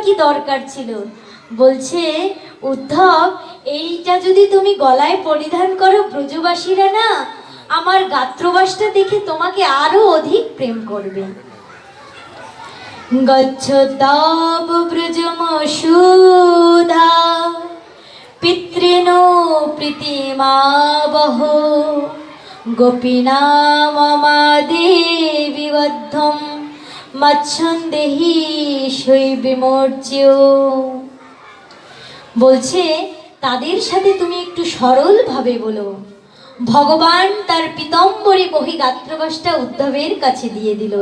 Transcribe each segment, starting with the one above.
কি দরকার ছিল? বলছে, উদ্ধব, এইটা যদি তুমি গলায় পরিধান করো, ব্রজবাসীরা না আমার গাত্রবাসটা দেখে তোমাকে আরো অধিক প্রেম করবে। গচ্ছতাব ব্রজমসূধা পিতৃনো প্রীতিমাবহ গোপীনামমাদেবিবদ্ধম মচ্ছন্দেহি শৈবিমূর্চ্য। বলছে, তাদের সাথে তুমি একটু সরলভাবে বলো। ভগবান তার পীতম্বরী বহিগাত্রবাসটা উদ্ধবের কাছে দিয়ে দিল।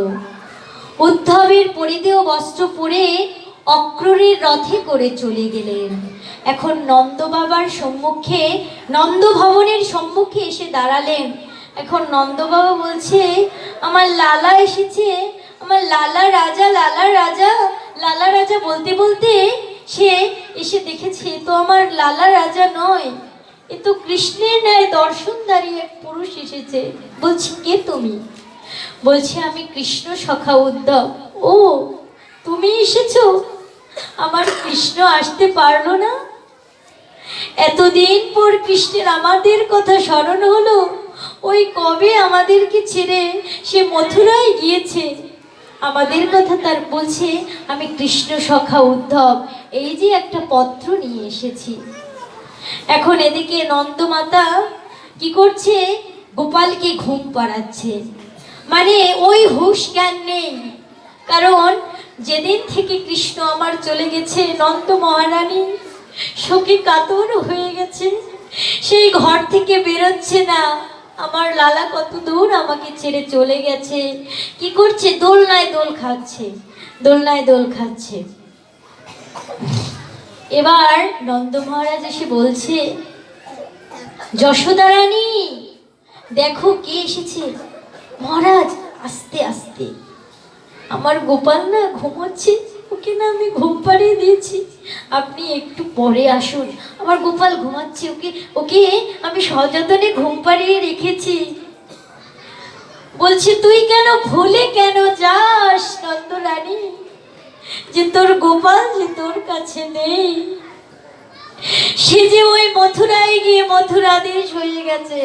উদ্ধবের পরিধেয় বস্ত্র পরে অক্রূরের রথে করে চলে গেলেন। এখন নন্দ বাবার সম্মুখে, নন্দ ভবনের সম্মুখে এসে দাঁড়ালেন। এখন নন্দ বাবা বলছে, আমার লালা এসেছে, আমার লালা রাজা, লালা রাজা, লালা রাজা বলতে বলতে সে এসে দেখেছে তো আমার লালা রাজা নয়, এ তো কৃষ্ণের ন্যায় দর্শনধারী এক পুরুষ এসেছে। বলছি, কে তুমি? বলছে, আমি কৃষ্ণ সখা উদ্ধব। ও, তুমি এসেছো? আমার কৃষ্ণ আসতে পারলো না? এতদিন পর কৃষ্ণের আমাদের কথা স্মরণ হলো। ওই কবে আমাদেরকে ছেড়ে সে মথুরায় গিয়েছে, আমাদের কথা তার বলছে। আমি কৃষ্ণ সখা উদ্ধব, এই যে একটা পত্র নিয়ে এসেছি। এখন এদিকে নন্দমাতা কি করছে? গোপালকে ঘুম পাড়াচ্ছে। মানে ওই হুঁশ জ্ঞান নেই, কারণ যেদিন থেকে কৃষ্ণ আমার চলে গেছে নন্দ মহারানী শোকে কাতর হয়ে গেছে। সেই ঘর থেকে বেরোচ্ছে না। আমার লালা কত দূর আমাকে ছেড়ে চলে গেছে। কি করছে? দোলনায় দোল খাচ্ছে, দোলনায় দোল খাচ্ছে। এবার নন্দ মহারাজ এসে বলছে, যশোদা রানী দেখো কে এসেছে। মহারাজ, আস্তে আস্তে, আমার গোপাল না ঘুমোচ্ছে, ওকে না আমি ঘুম পাড়িয়ে দিয়েছি, আপনি একটু পরে আসুন। আমার গোপাল ঘুমাচ্ছে, ওকে ওকে আমি সযত্নে ঘুম পাড়িয়ে রেখেছি। বলছে, তুই কেন ভুলে কেন যাস নন্দ রানী, যে তোর গোপাল যে তোর কাছে নেই? সে যে ওই মথুরায় গিয়ে মথুরাদেশ হয়ে গেছে,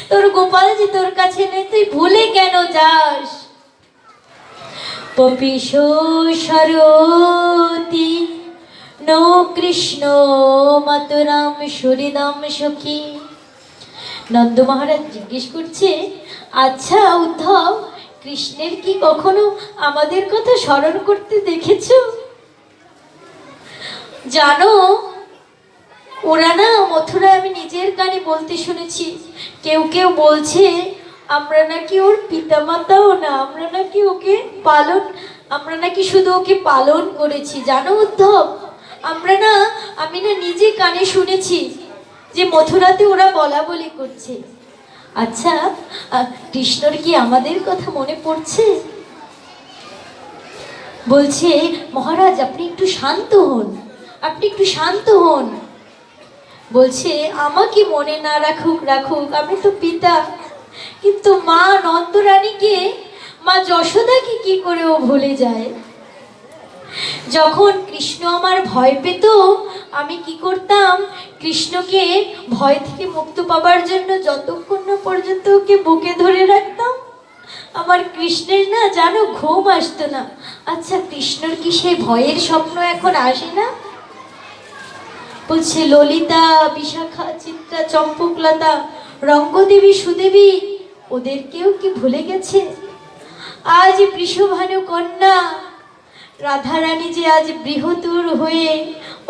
তোর গোপাল যে তোর কাছে নেই, তুই ভুলে কেন যাস? পপিশো সরতি নো কৃষ্ণ মথুরাম সুহৃদম সখী। নন্দ মহারাজ জিজ্ঞেস করছে, আচ্ছা উদ্ধব, কৃষ্ণের কি কখনো আমাদের কথা স্মরণ করতে দেখেছ? জানো, ওরা না মথুরায়, আমি নিজের কানে বলতে শুনেছি, কেউ কেউ বলছে আমরা নাকি ওর পিতামাতাও না, আমরা নাকি ওকে পালন, আমরা নাকি শুধু ওকে পালন করেছি। জানো উদ্ধব, আমি না নিজে কানে শুনেছি যে মথুরাতে ওরা বলা বলি করছে। আচ্ছা, কৃষ্ণর কি আমাদের কথা মনে পড়ছে? বলছে, মহারাজ আপনি একটু শান্ত হন, আপনি একটু শান্ত হন। বলছে, আমাকে মনে না রাখুক রাখুক, আমি তো পিতা, কিন্তু মা নন্দরানীকে, মা যশোদাকে কি করে ও ভুলে যায়? যখন কৃষ্ণ আমার ভয় পেত, আমি কি করতাম? কৃষ্ণকে ভয় থেকে মুক্ত পাবার জন্য যতক্ষণ না পর্যন্ত ওকে বুকে ধরে রাখতাম, আমার কৃষ্ণের না জানো ঘুম আসতো না। আচ্ছা, কৃষ্ণর কি সেই ভয়ের স্বপ্ন এখন আসে না? বলছে, ললিতা, বিশাখা, চিত্রা, চম্পকলতা, রঙ্গদেবী, সুদেবী, ওদেরকেও কি ভুলে গেছে? আজ বৃষভানু কন্যা রাধারানী যে আজ বৃহত্তর হয়ে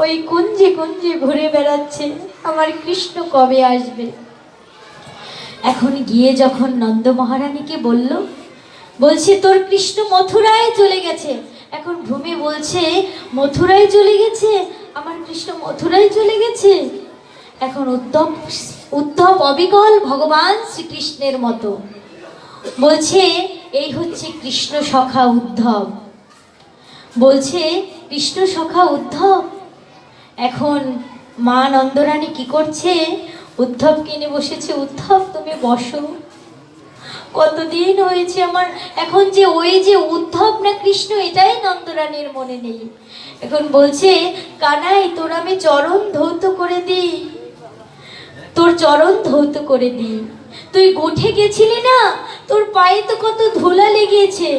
ওই কুঞ্জে কুঞ্জে ঘুরে বেড়াচ্ছে, আমার কৃষ্ণ কবে আসবে? এখন গিয়ে যখন নন্দ মহারানীকে বলল, বলছে তোর কৃষ্ণ মথুরায় চলে গেছে। এখন ভূমি বলছে, মথুরায় চলে গেছে, আমার কৃষ্ণ মথুরায় চলে গেছে। এখন উদ্ধব অবিকল ভগবান শ্রীকৃষ্ণের মতো বলছে, এই হচ্ছে কৃষ্ণ সখা উদ্ধব। বলছে, কৃষ্ণ সখা উদ্ধব। এখন মা নন্দরানী কি করছে? উদ্ধবকে নিয়ে বসেছে। উদ্ধব তুমি বসো। কতদিন হয়েছে আমার, এখন যে ওই যে উদ্ধব না কৃষ্ণ এটাই নন্দরানীর মনে নেই। এখন বলছে, কানাই তোর আমি চরণ ধৌত করে দিই, তোর চরণ ধৌত করে দিই। তুই গোঠে গেছিলি না, তোর পায়ে তো কত ধুলা লেগেছে।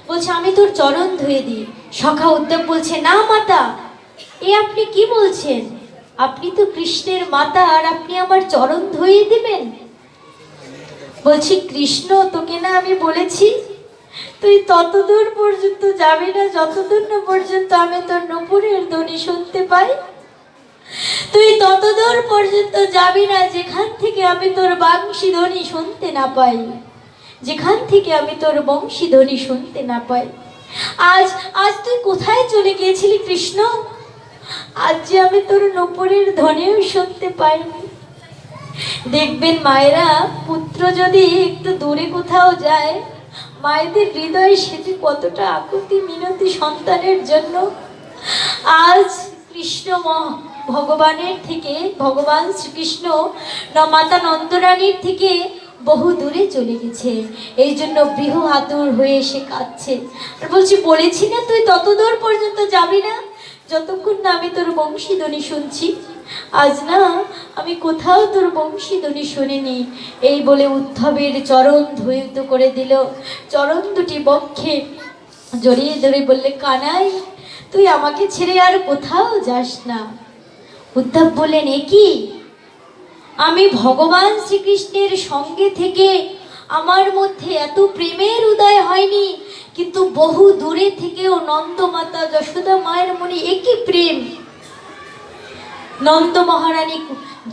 বলছে আমি তোর চরণ ধুয়ে দিই। সখা উদ্ধব বলছে, না মাতা, এ আপনি কি বলছেন? আপনি তো কৃষ্ণের মাতা, আর আপনি আমার চরণ ধুয়ে দিবেন? বলছি, কৃষ্ণ তোকে না আমি বলেছি তুই ততদূর পর্যন্ত যাবি না যতদূর না পর্যন্ত আমি তোর নূপুরের ধ্বনি শুনতে পাই। তুই ততদূর পর্যন্ত যাবি না যেখান থেকে আমি তোর বাংশী ধ্বনি শুনতে না পাই, যেখান থেকে আমি তোর বংশী ধ্বনি শুনতে না পাই। আজ আজ তুই কোথায় চলে গিয়েছিলি কৃষ্ণ? আজ যে আমি তোর নূপুরের ধ্বনিও শুনতে পাইনি। দেখবেন মায়েরা, পুত্র যদি একটু দূরে কোথাও যায়, মায়েদের হৃদয়ে সেটি কতটা আকুতি মিনতি সন্তানের জন্য। আজ কৃষ্ণ ভগবানের থেকে, ভগবান শ্রীকৃষ্ণ মাতা নন্দরানীর থেকে বহু দূরে চলে গেছে। এই জন্য বৃহ আতুর হয়ে এসে কাঁদছে আর বলছি, বলেছি না তুই তত দূর পর্যন্ত যাবি না যতক্ষণ না আমি তোর বংশীধ্বনি শুনছি। আজ না আমি কোথাও তোর বংশীধ্বনি শুনিনি। এই বলে উদ্ধবের চরণ ধৌত করে দিল। চরণ দুটি বক্ষে জড়িয়ে ধরে বললে, কানাই তুই আমাকে ছেড়ে আর কোথাও যাস না। উদ্ধব বললেন, এ কি? আমি ভগবান শ্রীকৃষ্ণের সঙ্গে থেকে আমার মধ্যে এত প্রেমের উদয় হয়নি, কিন্তু বহু দূরে থেকেও নন্দমাতা যশোদা মায়ের মনে একই প্রেম। নন্দ মহারানী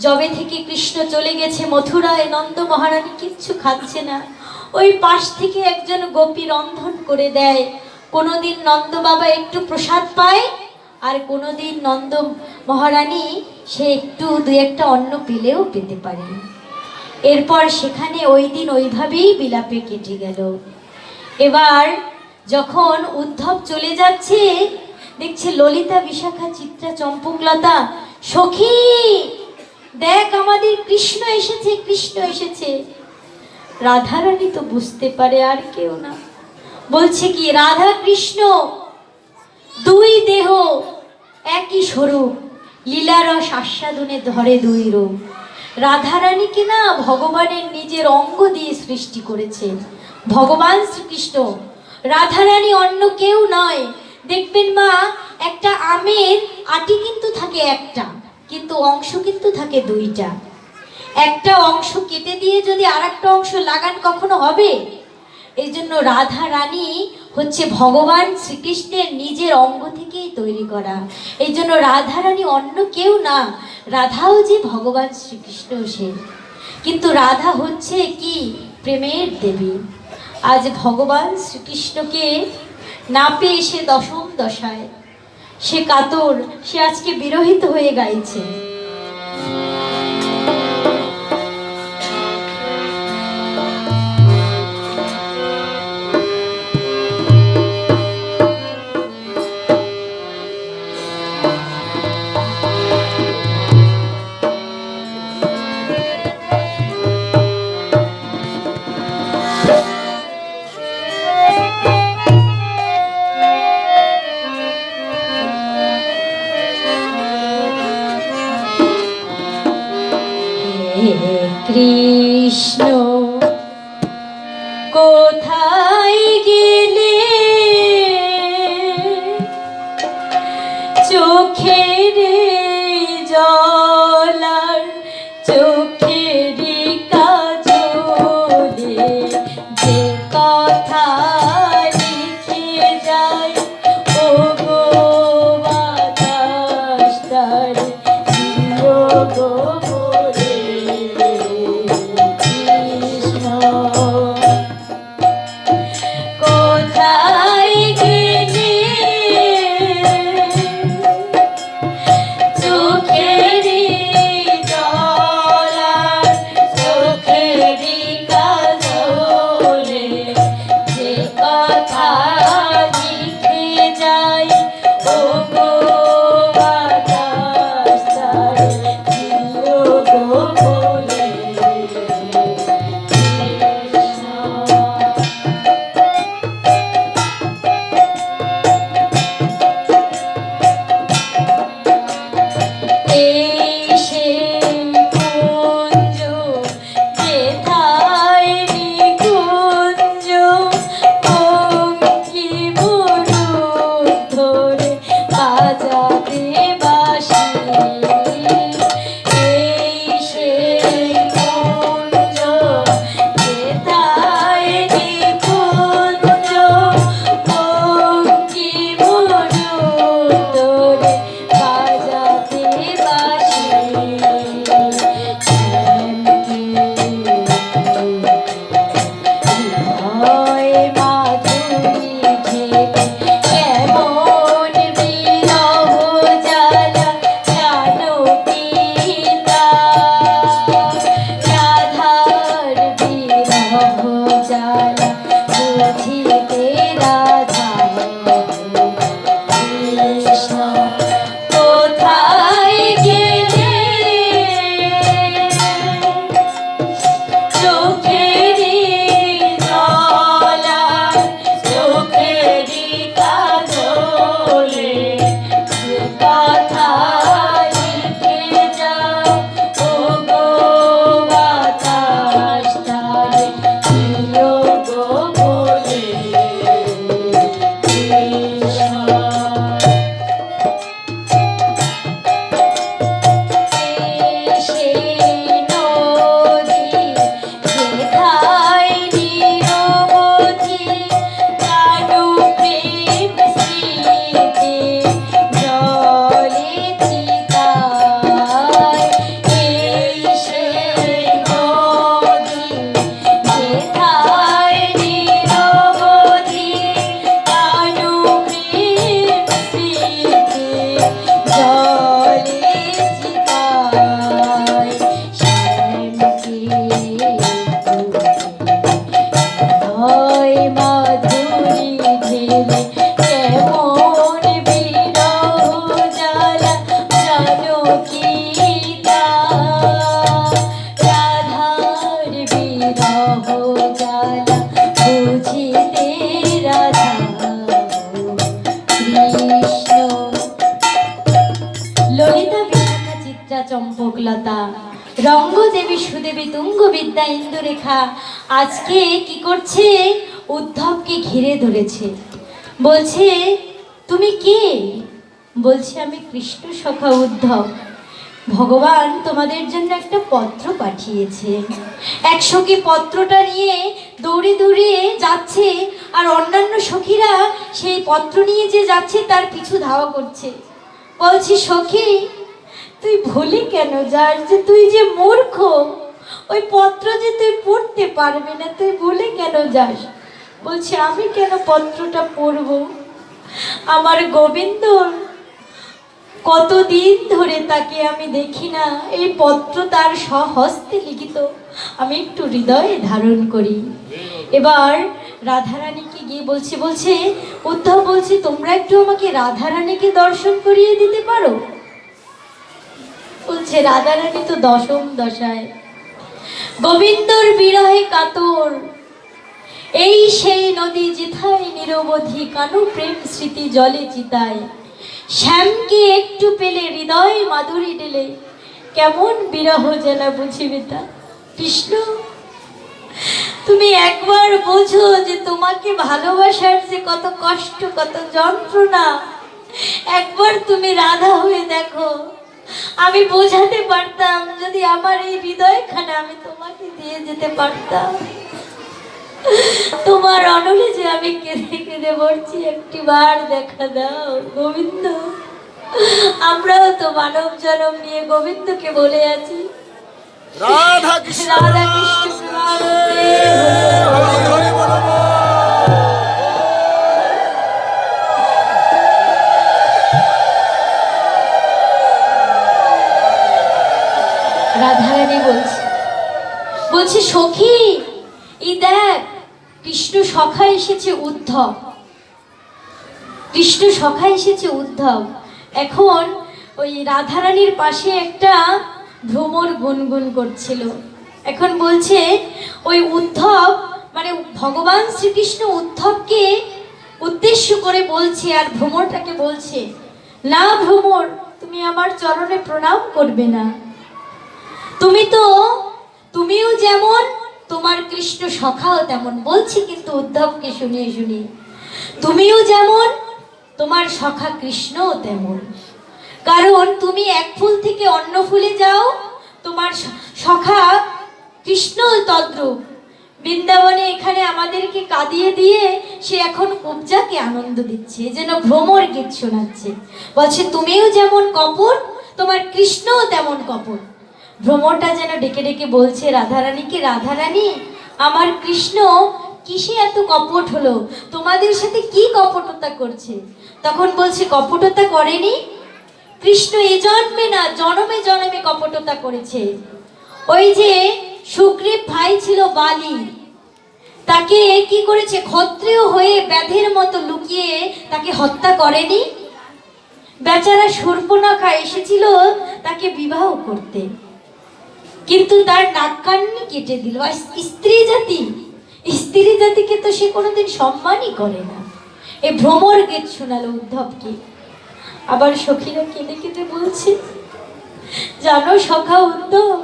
যবে থেকে কৃষ্ণ চলে গেছে মথুরায়, নন্দ মহারানী কিচ্ছু খাচ্ছে না। ওই পাশ থেকে একজন গোপী রন্ধন করে দেয়। কোনোদিন নন্দ বাবা একটু প্রসাদ পায়, আর কোনোদিন নন্দ মহারানী সে একটু দুই একটা অন্ন পেলেও পেতে পারে। এরপর সেখানে ওই দিন ওইভাবেই বিলাপে কেটে গেল। এবার যখন উদ্ধব চলে যাচ্ছে, দেখছে ললিতা, বিশাখা, চিত্রা, চম্পকলতা, সখী দেখ আমাদের কৃষ্ণ এসেছে, কৃষ্ণ এসেছে। রাধারানী তো বুঝতে পারে আর কেউ না। বলছে কি, রাধা কৃষ্ণ দুই দেহ একই স্বরূপ, লীলারস আস্বাদনে ধরে দুই রূপ। রাধারানীকে না ভগবানের নিজের অঙ্গ দিয়ে সৃষ্টি করেছে ভগবান শ্রীকৃষ্ণ। রাধারানী অন্য কেউ নয়। দেখবেন মা, একটা আমের আটি কিন্তু থাকে একটা, কিন্তু অংশ কিন্তু থাকে দুইটা। একটা অংশ কেটে দিয়ে যদি আর একটা অংশ লাগান কখনো হবে? এই জন্য রাধা রানী হচ্ছে ভগবান শ্রীকৃষ্ণের নিজের অঙ্গ থেকেই তৈরি করা। এই জন্য রাধা রানী অন্য কেউ না, রাধাও যে ভগবান শ্রীকৃষ্ণ সে। কিন্তু রাধা হচ্ছে কি, প্রেমের দেবী। আজ ভগবান শ্রীকৃষ্ণকে না পেয়ে সে দশম দশায়, সে কাতর, সে আজকে বিরহিত হয়ে গাইছে। কৃষ্ণ কোথায় গেলে, চোখের জলার চোখের কাজলে যে কথা লিখে যায়, ও গো বাতাস তার গো চোখের চম্পকলতা, রঙ্গদেবী সুদেবী তুঙ্গ বিদ্যা ইন্দুরেখা আজকে কি করছে? উদ্ধবকে ঘিরে ধরেছে, বলছে তুমি কে? বলছে আমি কৃষ্ণ সখা উদ্ধব। ভগবান তোমাদের জন্য একটা পত্র পাঠিয়েছে। এক সখী পত্রটা নিয়ে দৌড়ে দৌড়ে যাচ্ছে, আর অন্যান্য সখীরা সেই পত্র নিয়ে যে যাচ্ছে তার পিছু ধাওয়া করছে। বলছি সখী, তুই ভুলে কেন যাস? যে তুই যে মূর্খ, ওই পত্র যে তুই পড়তে পারবি না, তুই ভুলে কেন যাস? বলছে আমি কেন পত্রটা পড়ব? আমার গোবিন্দ কতদিন ধরে তাকে আমি দেখি না, এই পত্র তার স্বহস্তে লিখিত আমি একটু হৃদয়ে ধারণ করি। এবার রাধারানীকে গিয়ে বলছে উদ্ধব বলছে তোমরা একটু আমাকে রাধারানীকে দর্শন করিয়ে দিতে পারো? বলছে রাধারানী তো দশম দশায়, গোবিন্দর বিরহে কাতর, এই সেই নদী যেথায় নিরবধি কানু প্রেম স্মৃতি জলে চিতায়, শ্যামকে একটু পেলে হৃদয় মাধুরী ঢেলে, কেমন বিরহ জ্বালা বুঝিবে তা। কৃষ্ণ, তুমি একবার বোঝো যে তোমাকে ভালোবাসার যে কত কষ্ট, কত যন্ত্রণা। একবার তুমি রাধা হয়ে দেখো, আমি বোঝাতে পারতাম। যদি আমার এই হৃদয়খানা আমি তোমাকে দিয়ে যেতে পারতাম, তোমার অনলে যে আমি কেঁদে কেঁদে মরছি, একটি বার দেখা দাও গোবিন্দ। আমরাও তো মানব জন্ম নিয়ে গোবিন্দকে বলে আছি রাধা কৃষ্ণ রাধা কৃষ্ণ। রাধারানী বলছে সখী, এই দেখ কৃষ্ণ সখা এসেছে উদ্ধব, কৃষ্ণ সখা এসেছে উদ্ধব। এখন ওই রাধারানীর পাশে একটা ভ্রমর গুনগুন করছিল। এখন বলছে ওই উদ্ধব মানে ভগবান শ্রীকৃষ্ণ উদ্ধবকে উদ্দেশ্য করে বলছে, আর ভ্রমরটাকে বলছে না ভ্রমর, তুমি আমার চরণে প্রণাম করবে না। তুমিও যেমন তোমার কৃষ্ণ সখাও তেমন। বলছি কিন্তু উদ্ধবকে শুনিয়ে শুনিয়ে, তুমিও যেমন তোমার সখা কৃষ্ণও তেমন। কারণ তুমি এক ফুল থেকে অন্য ফুলে যাও, তোমার সখা কৃষ্ণ তদ্রূপ। বৃন্দাবনে এখানে আমাদেরকে কাঁদিয়ে দিয়ে সে এখন কুবজাকে আনন্দ দিচ্ছে, যেন ভ্রমর গীত শোনাচ্ছে। বলছে তুমিও যেমন কপট, তোমার কৃষ্ণও তেমন কপট। ভ্রমরটা যেন ডেকে ডেকে বলছে রাধারানীকে, রাধারানী আমার কৃষ্ণ কিসে এত কপট হলো? তোমাদের সাথে কি কপটতা করছে? তখন বলছে কপটতা করেনি কৃষ্ণ, এ জন্মে না জনমে জনমে কপটতা করেছে। ওই যে সুগ্রীব ভাই ছিল বালি, তাকে কি করেছে? ক্ষত্রিয় হয়ে ব্যাধের মতো লুকিয়ে তাকে হত্যা করেনি? বেচারা শূর্পণখা এসেছিল তাকে বিবাহ করতে, কিন্তু তার নাক কান্নি কেটে দিল। আর স্ত্রী জাতিকে তো সে কোনোদিন সম্মানই করে না। এই ভ্রমর গীত শোনালো উদ্ধবকে। আবার সখীরা কেঁদে কেঁদে বলছে জানো সখা উদ্ধব,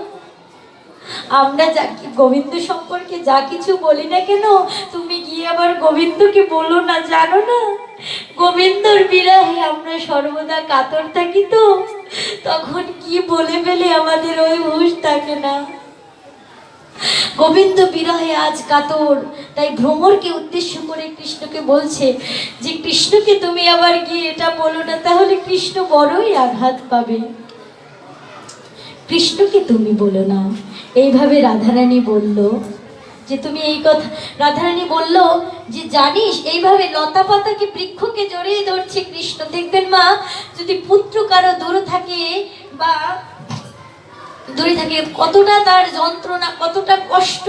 আমরা যা গোবিন্দ সম্পর্কে যা কিছু বলি না কেন, তুমি গিয়ে আবার গোবিন্দকে বলো না। জানো না, গোবিন্দর বিরহে আমরা সর্বদা কাতর থাকি, তো তখন কি বলে ফেলে আমাদের ওই হুঁশ থাকে না। গোবিন্দ বিরহে আজ কাতর। তাই ভ্রমরকে উদ্দেশ্য করে কৃষ্ণকে বলছে যে কৃষ্ণকে তুমি আবার গিয়ে এটা বলো না, তাহলে কৃষ্ণ বড়ই আঘাত পাবে। কৃষ্ণকে তুমি বলো না। এইভাবে রাধারানী বলল যে তুমি এই কথা। রাধারানী বলল যে জানিস, এইভাবে লতা পাতাকে বৃক্ষকে জড়িয়ে ধরছে কৃষ্ণ। দেখবেন মা, যদি পুত্র কারো দূরে থাকে বা দূরে থাকে, কতটা তার যন্ত্রণা, কতটা কষ্ট,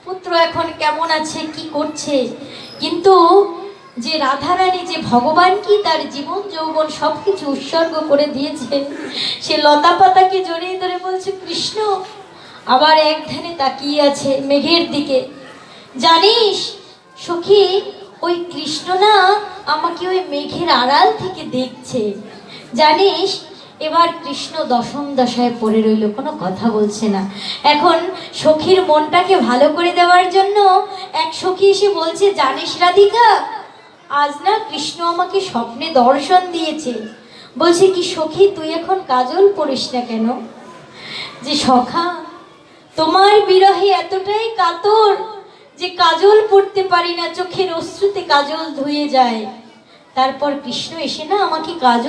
পুত্র এখন কেমন আছে, কি করছে। কিন্তু যে রাধারানী, যে ভগবান কি তার জীবন যৌবন সবকিছু উৎসর্গ করে দিয়েছে, সে লতা পাতাকে জড়িয়ে ধরে বলছে কৃষ্ণ। আবার এক ধ্যানে তাকিয়ে আছে মেঘের দিকে। জানিস সখী, ওই কৃষ্ণ না আমাকে ওই মেঘের আড়াল থেকে দেখছে। জানিস, এবার কৃষ্ণ দশম দশায় পড়ে রইল, কোনো কথা বলছে না। এখন সখীর মনটাকে ভালো করে দেওয়ার জন্য এক সখী এসে বলছে, জানিস রাধিকা, আজ না কৃষ্ণ আমাকে স্বপ্নে দর্শন দিয়েছে। বলছে কি সখী, তুই এখন কাজল পরিস না কেন? যে সখা, তোমার বিরহে এতটাই কাতর যে কাজল পড়তে পারি না, চোখের অশ্রুতে কাজল ধুয়ে যায়। তারপর কৃষ্ণ এসে না আমাকে কাজল